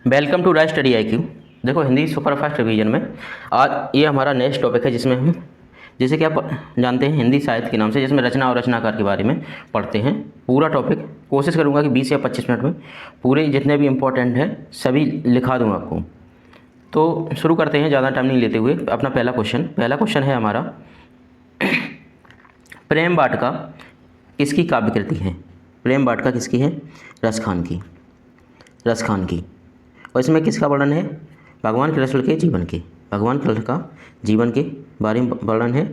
Welcome to right study IQ। देखो Hindi superfast revision में आज ये हमारा नेक्स्ट टॉपिक है, जिसमें हम जैसे कि आप जानते हैं हिंदी साहित्य के नाम से, जिसमें रचना और रचनाकार के बारे में पढ़ते हैं। पूरा टॉपिक कोशिश करूंगा कि 20 या 25 मिनट में पूरे जितने भी इम्पोर्टेंट हैं सभी लिखा दूँ आपको। तो शुरू करते हैं ज़्यादा टाइम नहीं लेते हुए। अपना पहला क्वेश्चन है हमारा, प्रेम वाटिका किसकी काव्य कृति है? प्रेम वाटिका किसकी है? रसखान की। और इसमें किसका वर्णन है? भगवान कृष्ण के जीवन के, भगवान कृष्ण का जीवन के बारे में वर्णन है।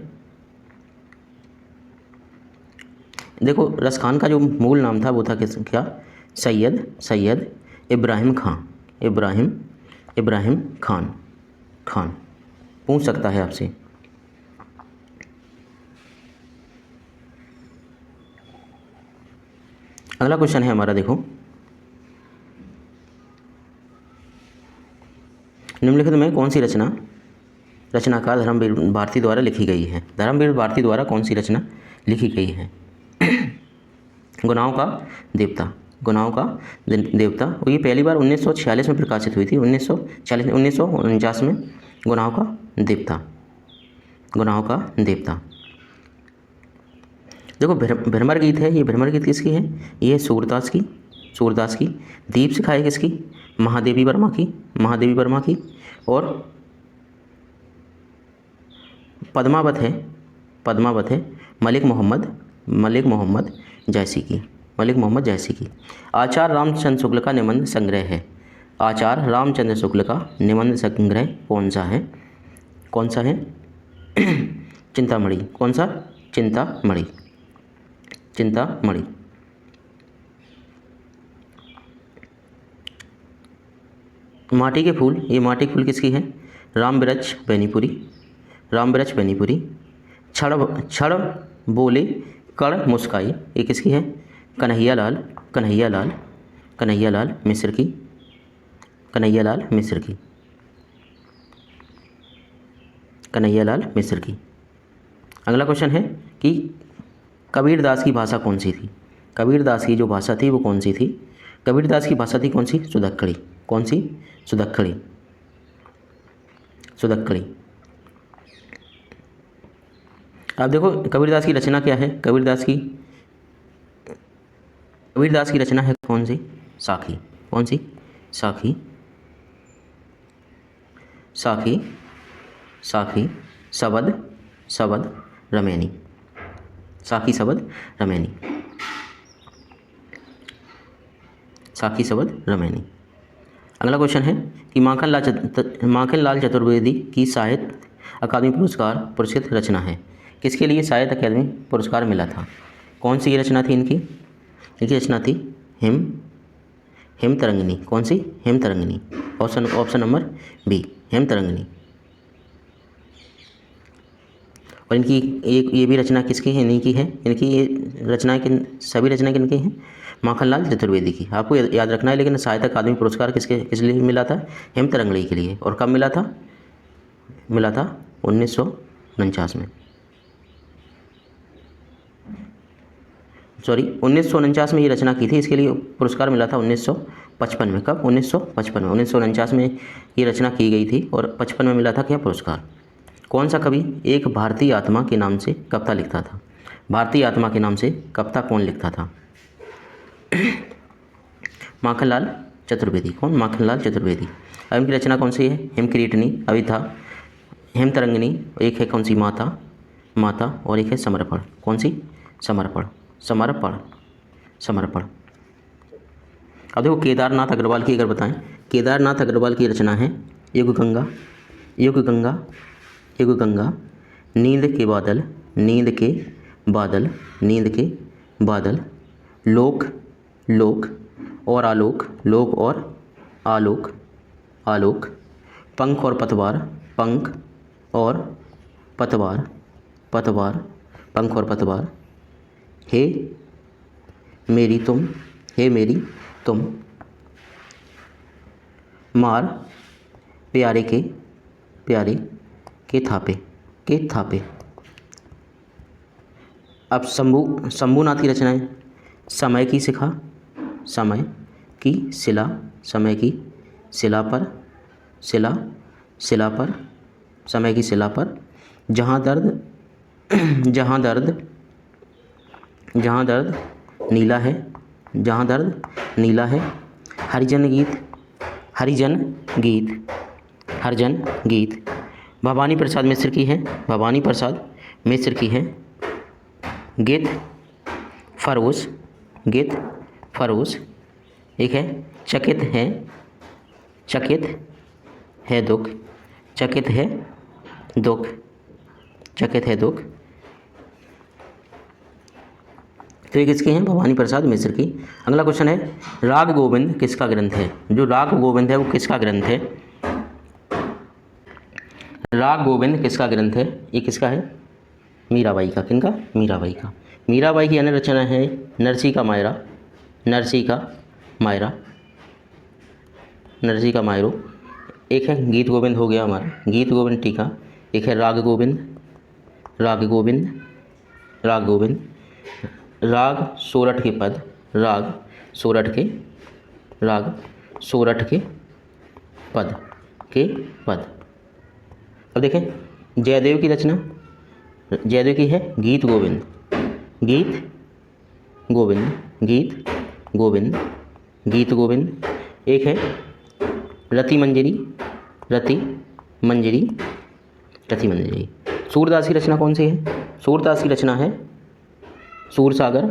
देखो रसखान का जो मूल नाम था वो था क्या? सैयद इब्राहिम खान। पूछ सकता है आपसे। अगला क्वेश्चन है हमारा, देखो निम्नलिखित में कौन सी रचनाकार धर्मवीर भारती द्वारा लिखी गई है? धर्मवीर भारती द्वारा कौन सी रचना लिखी गई है? गुनाहों का देवता। और ये पहली बार 1946 में प्रकाशित हुई थी। 1949 में गुनाहों का देवता। देखो भ्रमर गीत है, ये भ्रमर गीत किसकी है? ये सूरदास की। दीप शिखा है किसकी? महादेवी वर्मा की। और पद्मावत है मलिक मोहम्मद जैसी की। आचार्य रामचंद्र शुक्ल का निबंध संग्रह है। आचार्य रामचंद्र शुक्ल का निबंध संग्रह कौन सा है? चिंतामणि। कौन सा? चिंतामणि। माटी के फूल, ये माटी के फूल किसकी है? रामवृक्ष बेनीपुरी। छड़ बोले कड़ मुस्काई, ये किसकी है? कन्हैया लाल मिश्र की। अगला क्वेश्चन है कि कबीरदास की भाषा कौन सी थी? कबीरदास की जो भाषा थी वो कौन सी थी? कबीरदास की भाषा थी कौन सी? सुदक्कड़ी। कौन सी? सुदक्कड़ी। अब देखो कबीरदास की रचना क्या है? कबीरदास की रचना है कौन सी? साखी। कौन सी? साखी। शबद रमैनी। साखी शबद रमैनी। अगला क्वेश्चन है कि माखनलाल चतुर्वेदी की साहित्य अकादमी पुरस्कार पुरस्कृत रचना है। किसके लिए साहित्य अकादमी पुरस्कार मिला था? कौन सी ये रचना थी इनकी रचना थी हेमतरंगिनी। कौन सी? Hemtarangini. Option number b, Hemtarangini. और इनकी ये भी रचना किसकी है? इन्हीं की है। इनकी ये सभी रचनाएं किनकी हैं? माखनलाल चतुर्वेदी की। आपको याद रखना है। लेकिन साहित्य अकादमी पुरस्कार किस लिए मिला था? हेमतरंगिनी के लिए। और कब मिला था? 1949 में। 1949 में ये रचना की थी। इसके लिए पुरस्कार मिला था 1955 में। कब? 1955 में। 1949 में ये रचना की गई थी और 55 में मिला था क्या पुरस्कार? कौन सा कवि एक भारतीय आत्मा के नाम से कविता लिखता था? भारतीय आत्मा के नाम से कविता कौन लिखता था? माखनलाल चतुर्वेदी। कौन? माखनलाल चतुर्वेदी। अब इनकी रचना कौन सी है? हेमकिरीटनी, अविथा, हेमतरंगिनी। एक है कौन सी? माता। और एक है समर्पण। कौन सी? समर्पण। अब देखो केदारनाथ अग्रवाल की अगर बताएं, केदारनाथ अग्रवाल की रचना है युग गंगा, नींद के बादल, लोक और आलोक, पंख और पतवार, हे मेरी तुम, मार प्यारे के थापे। अब शंभूनाथ की रचना है समय की शिला, शिला पर, शिला, शिला पर, समय की शिला पर, जहाँ दर्द, जहाँ दर्द, जहाँ दर्द नीला है, जहाँ दर्द नीला है, हरिजन गीत, हरिजन गीत, हरिजन गीत, भवानी प्रसाद मिश्र की है, भवानी प्रसाद मिश्र की है, गित फरोश, गित फरोश। एक है चकित है, चकित है दुख, चकित है दुख, चकित है दुख। तो ये किसकी हैं? भवानी प्रसाद मिश्र की। अगला क्वेश्चन है राग गोविंद किसका ग्रंथ है? जो राग गोविंद है वो किसका ग्रंथ है? राग गोविंद किसका ग्रंथ है? ये किसका है? मीराबाई का। किनका? मीराबाई का। मीराबाई की अन्य रचना है नरसी का मायरा, नरसी का मायरा, नरसी का मायरो। एक है गीत गोविंद हो गया हमारा, गीत गोविंद टीका। एक है राग गोविंद, राग गोविंद, राग गोविंद, राग सोरठ के पद, राग सोरठ के, राग सोरठ के पद, के पद। अब देखें जयदेव की रचना, जयदेव की है गीत गोविंद, गीत गोविंद, गीत गोविंद, गीत गोविंद। एक है रति मंजरी, रति मंजरी, रति मंजरी। सूरदास की रचना कौन सी है? सूरदास की रचना है सूरसागर,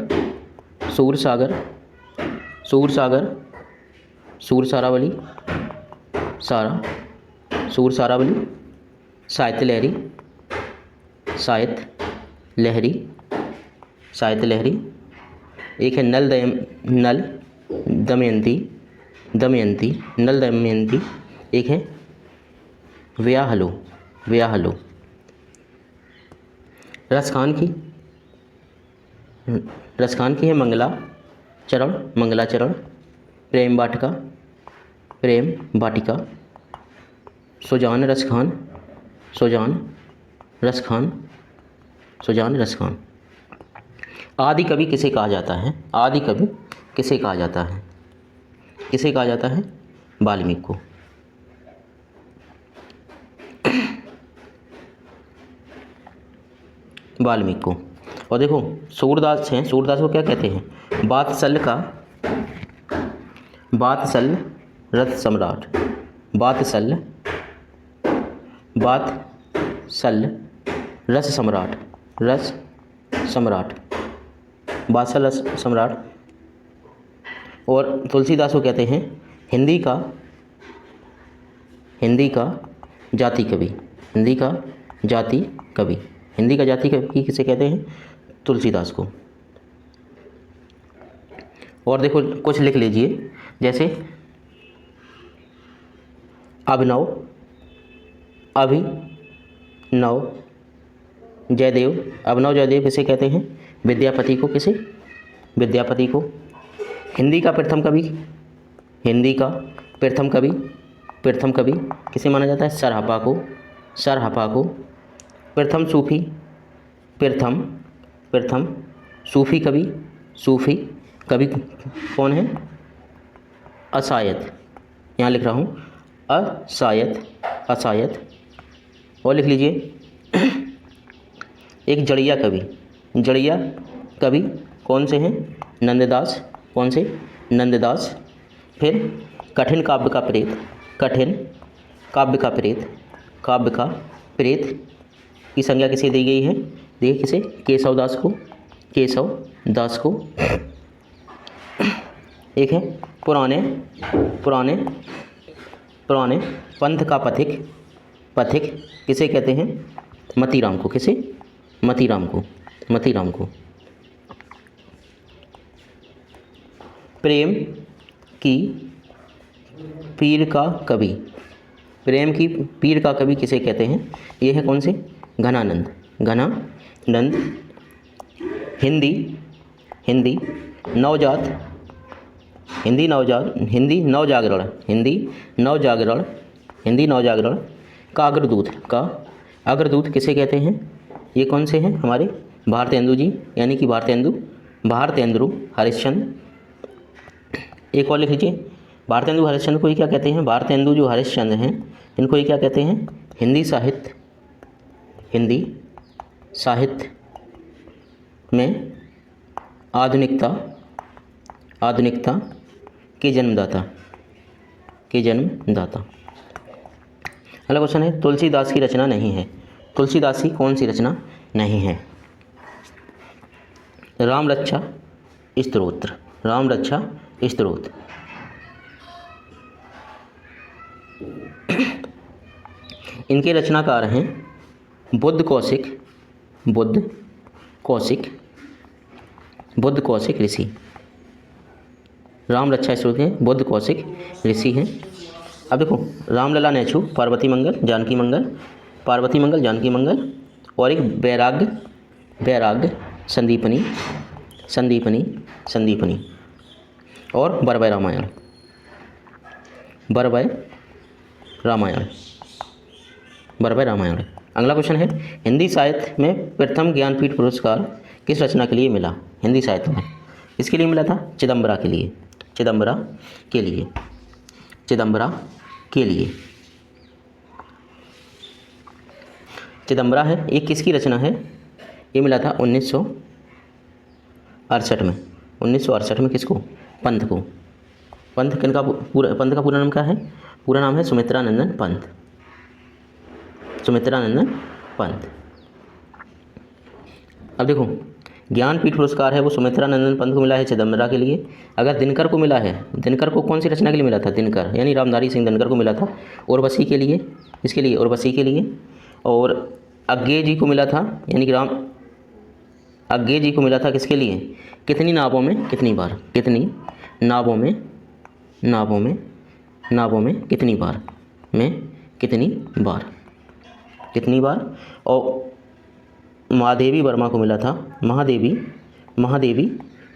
सूरसागर, सूरसागर, सूरसारावली, सारा, सूरसारावली, साहित्य लहरी, साहित्य लहरी, साहित्य लहरी। एक है नल नल दमयंती, दमयंती, नल दमयंती। एक है व्याहलो, व्याहलो। रसखान की, रसखान की है मंगला चरण, मंगला चरण, प्रेम वाटिका, प्रेम वाटिका। सुजान रसखान, सुजान रसखान, सुजान रसखान। आदि कवि किसे कहा जाता है? आदि कवि किसे कहा जाता है? किसे कहा जाता है? वाल्मीकि को। वाल्मीकि को। और देखो सूरदास हैं, सूरदास को क्या कहते हैं? वात्सल्य का, वात्सल्य रथ सम्राट, वात्सल्य, वात्सल्य रस सम्राट, रस सम्राट, वात्सल्य रस सम्राट। और तुलसीदास को कहते हैं हिंदी का, हिंदी का जाति कवि, हिंदी का जाति कवि। हिंदी का जाति कवि किसे कहते हैं? तुलसीदास को। और देखो कुछ लिख लीजिए, जैसे अभिनव, अभिनव जयदेव, अभिनव जयदेव किसे कहते हैं? विद्यापति को। किसे? विद्यापति को। हिंदी का प्रथम कवि, हिंदी का प्रथम कवि, प्रथम कवि किसे माना जाता है? सरहपा को, सरहपा को। प्रथम सूफी, प्रथम, प्रथम सूफी कवि, सूफी कवि कौन है? असायत, यहाँ लिख रहा हूँ असायत, असायत। और लिख लीजिए एक जड़िया कवि, जड़िया कवि कौन से हैं? नंददास। कौन से? नंददास। फिर कठिन काव्य का प्रेत, कठिन काव्य का प्रेत, काव्य का प्रेत की संज्ञा किसे दी गई है? देखिए किसे? केशवदास को, केशवदास को। एक है पुराने, पुराने, पुराने पंथ का पथिक, पथिक किसे कहते हैं? मतीराम को। किसे? मतीराम को, मतीराम को। प्रेम की पीर का कवि, प्रेम की पीर का कवि किसे कहते हैं? ये है कौन से? घनानंद, घनानंद। हिंदी, हिंदी नवजात, हिंदी नवजात, हिंदी नवजागरण, हिंदी नवजागरण, हिंदी नवजागरण का अग्रदूत, का अग्रदूत किसे कहते हैं? ये कौन से हैं? हमारे भारतेंदु जी, यानी कि भारतेंदु, भारतेंदु हरिश्चंद्र। एक और लिख लीजिए भारतेंदु हरिश्चंद्र को ही क्या कहते हैं? भारतेंदु जो हरिश्चंद्र हैं इनको ही क्या कहते हैं? हिंदी साहित्य में आधुनिकता के जन्मदाता। अगला क्वेश्चन है, तुलसीदास की रचना नहीं है। तुलसीदास की कौन सी रचना नहीं है? राम रक्षा स्तोत्र। इनके रचनाकार हैं बुद्ध कौशिक ऋषि। राम रक्षा स्तोत्र के बुद्ध कौशिक ऋषि हैं। अब देखो, रामलला नेछू पार्वती मंगल जानकी मंगल और एक बैराग्य संदीपनी और बरवय रामायण। अगला क्वेश्चन है, हिंदी साहित्य में प्रथम ज्ञानपीठ पुरस्कार किस रचना के लिए मिला? हिंदी साहित्य में किसके लिए मिला था? चिदंबरा के लिए। चिदंबरा है, ये किसकी रचना है? ये मिला था 1968 में। 1968 में किसको? पंत को। पंत का पूरा नाम क्या है? पूरा नाम है सुमित्रानंदन पंत। अब देखो, ज्ञानपीठ पुरस्कार है वो सुमित्रानंदन पंत को मिला है चिदंबरा के लिए। अगर दिनकर को मिला है, दिनकर को कौन सी रचना के लिए मिला था? दिनकर यानी रामधारी सिंह दिनकर को मिला था उर्वशी के लिए। इसके लिए उर्वशी के लिए। और अज्ञेय जी को मिला था, यानी कि अज्ञेय जी को मिला था किसके लिए? कितनी नावों में कितनी बार? कितनी नावों में कितनी बार? और महादेवी वर्मा को मिला था। महादेवी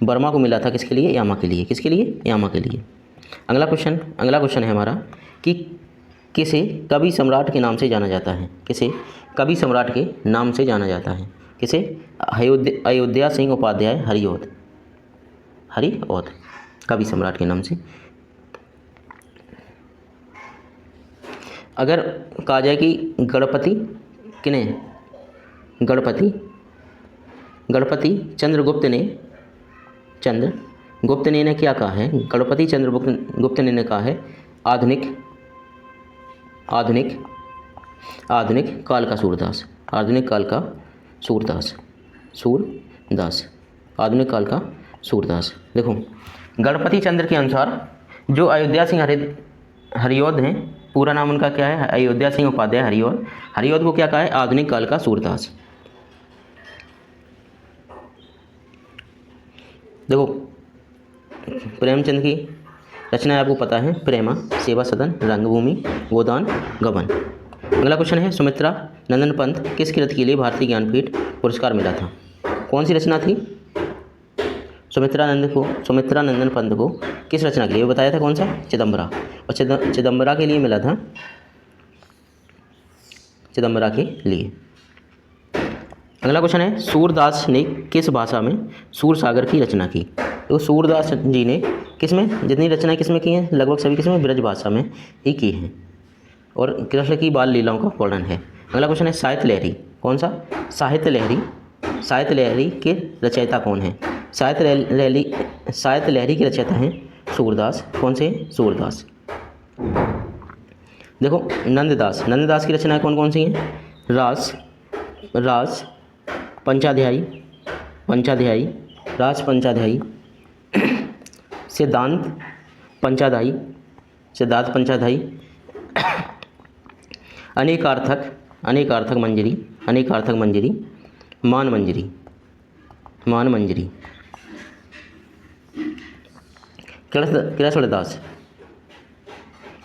वर्मा को मिला था किसके लिए? यामा के लिए। किसके लिए? यामा के लिए। अगला क्वेश्चन है हमारा कि किसे कवि सम्राट के नाम से जाना जाता है? किसे कवि सम्राट के नाम से जाना जाता है? किसे? अयोध्या सिंह उपाध्याय हरिऔध कवि सम्राट के नाम से। अगर कहा जाए कि गणपति चंद्रगुप्त ने क्या कहा है? गणपति चंद्रगुप्त ने कहा है आधुनिक काल का सूरदास। आधुनिक काल का सूरदास। देखो, गणपति चंद्र के अनुसार जो अयोध्या सिंह हरिऔध हैं, पूरा नाम उनका क्या है? अयोध्या सिंह उपाध्याय हरिऔध को क्या कहा है? आधुनिक काल का सूरदास। देखो, प्रेमचंद की रचना आपको पता है, प्रेमा, सेवा सदन, रंगभूमि, गोदान, गबन। अगला क्वेश्चन है, सुमित्रा नंदन पंत किस कृति के लिए भारतीय ज्ञानपीठ पुरस्कार मिला था? कौन सी रचना थी? सुमित्रा नंदन पंत को किस रचना के लिए बताया था? कौन सा? चिदंबरा। और चिदंबरा के लिए मिला था। चिदंबरा के लिए। अगला क्वेश्चन है, सूरदास ने किस भाषा में सूरसागर की रचना की? तो सूरदास जी ने किसमें, जितनी रचनाएं किसमें की हैं? लगभग सभी किसमें? ब्रज भाषा में ही की हैं। और कृष्ण की बाल लीलाओं का वर्णन है। अगला क्वेश्चन है, साहित्य लहरी। कौन सा? साहित्य लहरी के रचयिता कौन है? साहित्य लहरी के रचयिता हैं सूरदास। कौन से? सूरदास। देखो, नंददास की रचनाएं कौन कौन सी हैं? रास पंचाध्यायी, सिद्धांत पंचाध्यायी, अनेकार्थक मंजरी, मान मंजरी।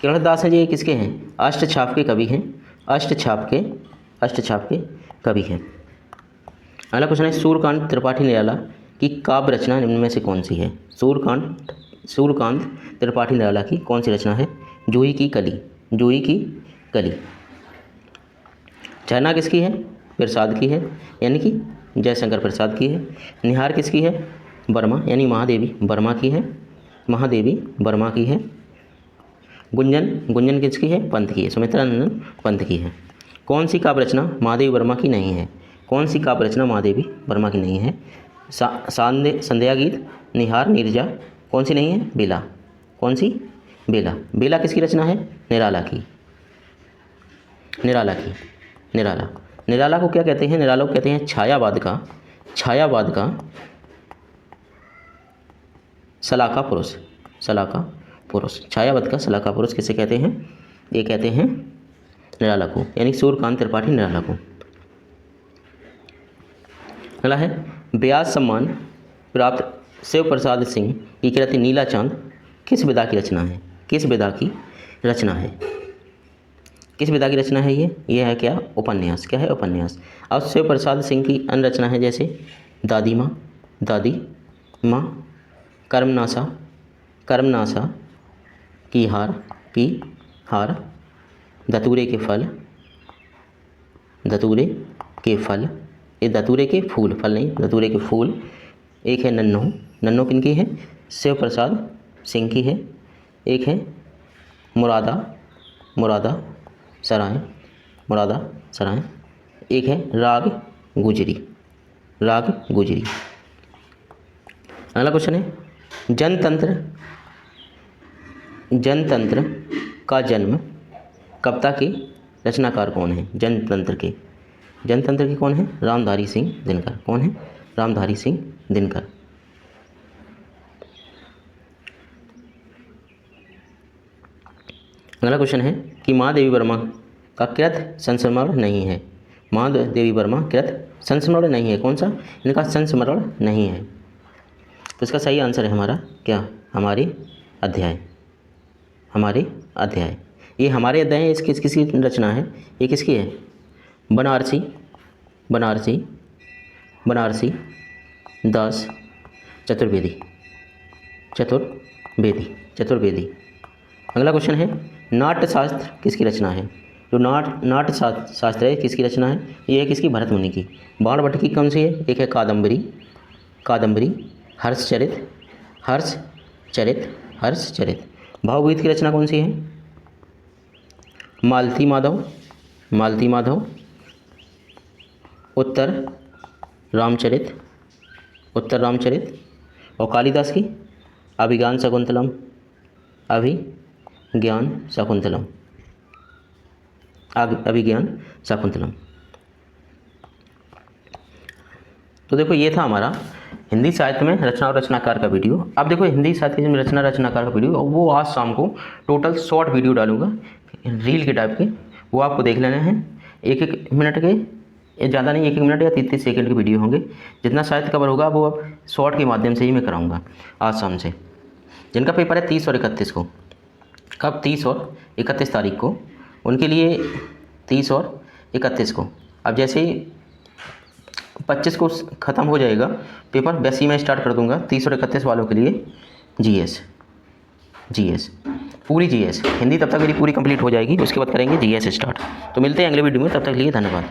कृष्णदास हैं जी, किसके हैं? अष्टछाप के कवि हैं। अष्टछाप के कवि हैं। अगला क्वेश्चन है, सूर्यकांत त्रिपाठी निराला की काव्य रचना निम्न में से कौन सी है? सूर्यकांत त्रिपाठी निराला की कौन सी रचना है? जूही की कली। झरना किसकी है? प्रसाद की है, यानी कि जयशंकर प्रसाद की है। निहार किसकी है? वर्मा, यानी महादेवी वर्मा की है। गुंजन, गुंजन किसकी है? पंत की है, सुमित्रा नंदन पंत की है। कौन सी काव्य रचना महादेवी वर्मा की नहीं है? कौन सी काव्य रचना महादेवी वर्मा की नहीं है? संध्या गीत, निहार, नीरजा, कौन सी नहीं है? बेला। कौन सी? बेला। बेला किसकी रचना है? निराला की, निराला की, निराला। निराला को क्या कहते हैं? निराला को कहते हैं छायावाद का, छायावाद का सलाका पुरुष, सलाका पुरुष। छायावाद का सलाका पुरुष किसे कहते हैं? ये कहते हैं निराला को, यानी सूर्यकांत त्रिपाठी निराला को। अगला है व्यास सम्मान प्राप्त शिव प्रसाद सिंह की कृति नीला चांद किस विधा की रचना है? किस विधा की रचना है? किस विधा की रचना है ये है क्या? उपन्यास। क्या है? उपन्यास। अब शिव प्रसाद सिंह की अन्य रचना है जैसे दादी माँ, दादी माँ, कर्मनासा, कर्मनासा, की हार, की हार, धतूरे के फल, धतूरे के फल, ये धतूरे के फूल, फल नहीं, धतूरे के फूल। एक है नन्हो, नन्हो किनकी है? शिव प्रसाद सिंह की है। एक है मुरादा, मुरादा सराय, मुरादा सराय। एक है राग गुजरी, राग गुजरी। अगला क्वेश्चन है जनतंत्र, जनतंत्र का जन्म कविता के रचनाकार कौन है? जनतंत्र के, जनतंत्र के कौन है? रामधारी सिंह दिनकर। कौन है? रामधारी सिंह दिनकर। अगला क्वेश्चन है कि महादेवी वर्मा का कृत संस्मरण नहीं है। महादेवी वर्मा कृत संस्मरण नहीं है, कौन सा? इनका संस्मरण नहीं है। तो इसका सही आंसर है हमारा क्या? हमारे अध्याय, हमारे अध्याय। ये हमारे अध्याय है, इसकी किसकी रचना है? ये किसकी है? बनारसी, बनारसी, बनारसी दास चतुर्वेदी, चतुर्वेदी, चतुर्वेदी। अगला क्वेश्चन है नाट्यशास्त्र किसकी रचना है? जो नाट्य शास्त्र है किसकी रचना है? ये है किसकी? भरत मुनि की। बाणभट्ट की कौन सी है? एक है कादम्बरी, कादम्बरी, हर्षचरित, हर्षचरित, हर्षचरित। भावगीत की रचना कौन सी है? मालती माधव, मालती माधव, उत्तर रामचरित, उत्तर रामचरित। और कालिदास की अभिज्ञान शकुंतलम, अभिज्ञान शकुंतलम, अभिज्ञान शकुंतलम। तो देखो ये था हमारा हिंदी साहित्य में रचना और रचनाकार का वीडियो। अब देखो हिंदी साहित्य में रचना रचनाकार का वीडियो, वो आज शाम को टोटल शॉर्ट वीडियो डालूंगा रील के टाइप के, वो आपको देख लेना है। एक एक मिनट के, ज़्यादा नहीं, 1-1 मिनट या 30-30 सेकंड के वीडियो होंगे। जितना साहित्य कवर होगा वो अब शॉर्ट के माध्यम से ही मैं कराऊंगा आज शाम से। जिनका पेपर है 30 और 31 को, कब? 30 और 31 तारीख को, उनके लिए 30 और 31 को। अब जैसे ही 25 को ख़त्म हो जाएगा पेपर, वैसे ही मैं स्टार्ट कर दूंगा 30 और 31 वालों के लिए जीएस, जीएस, पूरी जीएस हिंदी तब तक मेरी पूरी कंप्लीट हो जाएगी, उसके बाद करेंगे जीएस स्टार्ट। तो मिलते हैं अगले वीडियो में, तब तक के लिए धन्यवाद।